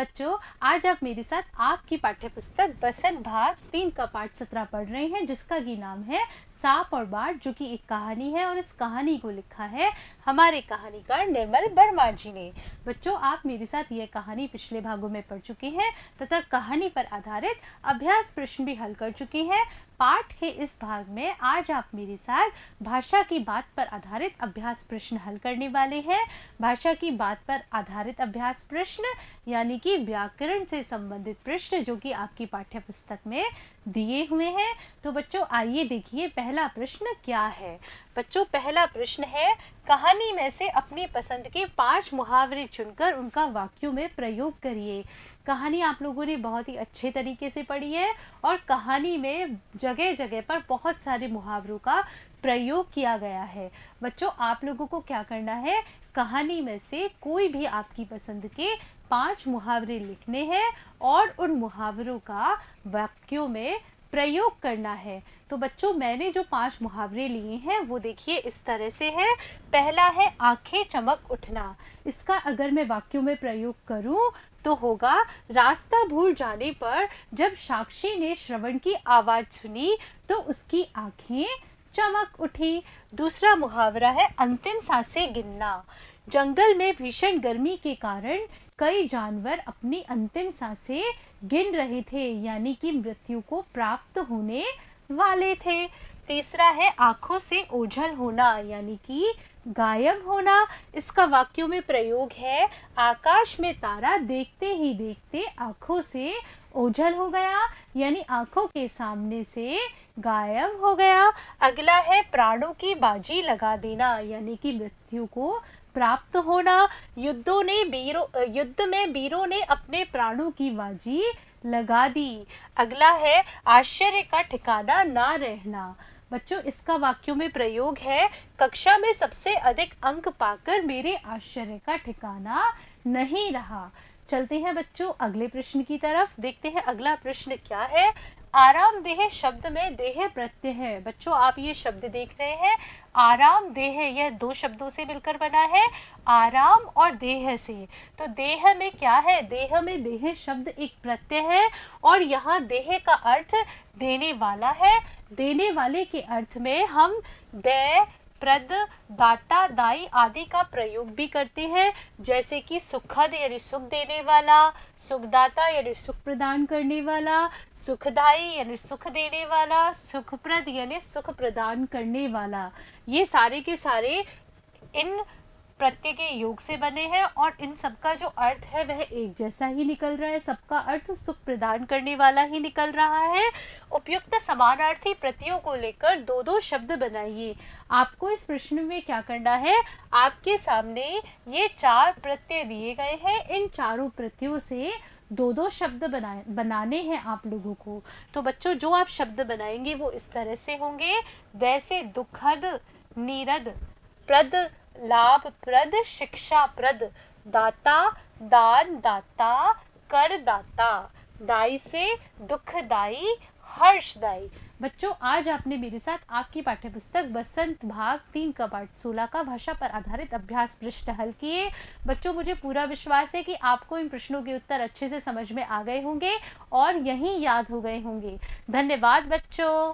बच्चों, आज आप मेरे साथ आपकी पाठ्य पुस्तक बसंत भाग 3 का पाठ 17 पढ़ रहे हैं, जिसका की नाम है सांप और बाढ़, जो कि एक कहानी है और इस कहानी को लिखा है हमारे कहानीकार निर्मल वर्मा जी ने। बच्चों, आप मेरे साथ यह कहानी पिछले भागों में पढ़ चुके हैं तथा कहानी पर आधारित अभ्यास प्रश्न भी हल कर चुके हैं। पाठ के इस भाग में आज आप मेरे साथ भाषा की बात पर आधारित अभ्यास प्रश्न हल करने वाले हैं। भाषा की बात पर आधारित अभ्यास प्रश्न यानी कि व्याकरण से संबंधित प्रश्न, जो कि आपकी पाठ्य पुस्तक में दिए हुए हैं। तो बच्चों, आइए देखिए पहला प्रश्न क्या है। बच्चों, पहला प्रश्न है, कहानी में से अपनी पसंद के 5 मुहावरे चुनकर उनका वाक्यों में प्रयोग करिए। कहानी आप लोगों ने बहुत ही अच्छे तरीके से पढ़ी है और कहानी में जगह जगह पर बहुत सारे मुहावरों का प्रयोग किया गया है। बच्चों, आप लोगों को क्या करना है, कहानी में से कोई भी आपकी पसंद के 5 मुहावरे लिखने हैं और उन मुहावरों का वाक्यों में प्रयोग करना है। तो बच्चों, मैंने जो 5 मुहावरे लिए हैं वो देखिए इस तरह से है। पहला है आंखें चमक उठना। इसका अगर मैं वाक्यों में प्रयोग करूं तो होगा, रास्ता भूल जाने पर जब साक्षी ने श्रवण की आवाज सुनी तो उसकी आंखें चमक उठी। दूसरा मुहावरा है अंतिम सांसें गिनना। जंगल में भीषण गर्मी के कारण कई जानवर अपनी अंतिम सांसें गिन रहे थे, यानी कि मृत्यु को प्राप्त होने वाले थे। तीसरा है आंखों से ओझल होना, यानी कि गायब होना। इसका वाक्यों में प्रयोग है, आकाश में तारा देखते ही देखते आंखों से ओझल हो गया, यानी आंखों के सामने से गायब हो गया। अगला है प्राणों की बाजी लगा देना, यानी कि मृत्यु को प्राप्त होना। युद्ध में वीरों ने अपने प्राणों की बाजी लगा दी। अगला है आश्चर्य का ठिकाना ना रहना। बच्चों, इसका वाक्यों में प्रयोग है, कक्षा में सबसे अधिक अंक पाकर मेरे आश्चर्य का ठिकाना नहीं रहा। चलते हैं बच्चों अगले प्रश्न की तरफ। देखते हैं अगला प्रश्न क्या है। आरामदेह शब्द में देह प्रत्यय है। बच्चों, आप ये शब्द देख रहे हैं, आरामदेह, यह 2 शब्दों से मिलकर बना है, आराम और देह से। तो देह में क्या है, देह में देह शब्द एक प्रत्यय है और यहाँ देह का अर्थ देने वाला है। देने वाले के अर्थ में हम दे, प्रद, दाता, दाई आदि का प्रयोग भी करते हैं, जैसे कि सुखद यानी सुख देने वाला, सुखदाता यानी सुख प्रदान करने वाला, सुखदाई यानी सुख देने वाला, सुखप्रद यानी सुख प्रदान करने वाला। ये सारे के सारे इन प्रत्यय के योग से बने हैं और इन सबका जो अर्थ है वह एक जैसा ही निकल रहा है, सबका अर्थ सुख प्रदान करने वाला ही निकल रहा है। उपयुक्त समानार्थी प्रत्ययों को लेकर 2-2 शब्द बनाइए। आपको इस प्रश्न में क्या करना है, आपके सामने ये 4 प्रत्यय दिए गए हैं, इन चारों प्रत्ययों से 2-2 शब्द बनाने हैं आप लोगों को। तो बच्चों, जो आप शब्द बनाएंगे वो इस तरह से होंगे, वैसे दुखद, नीरद, प्रद, लाभप्रद, शिक्षाप्रद, दाता, दान दाता, करदाता, दाई से दुखदाई, हर्षदाई। बच्चों, आज आपने मेरे साथ आपकी पाठ्यपुस्तक बसंत भाग 3 का पाठ 16 का भाषा पर आधारित अभ्यास प्रश्न हल किए। बच्चों, मुझे पूरा विश्वास है कि आपको इन प्रश्नों के उत्तर अच्छे से समझ में आ गए होंगे और यहीं याद हो गए होंगे। धन्यवाद बच्चों।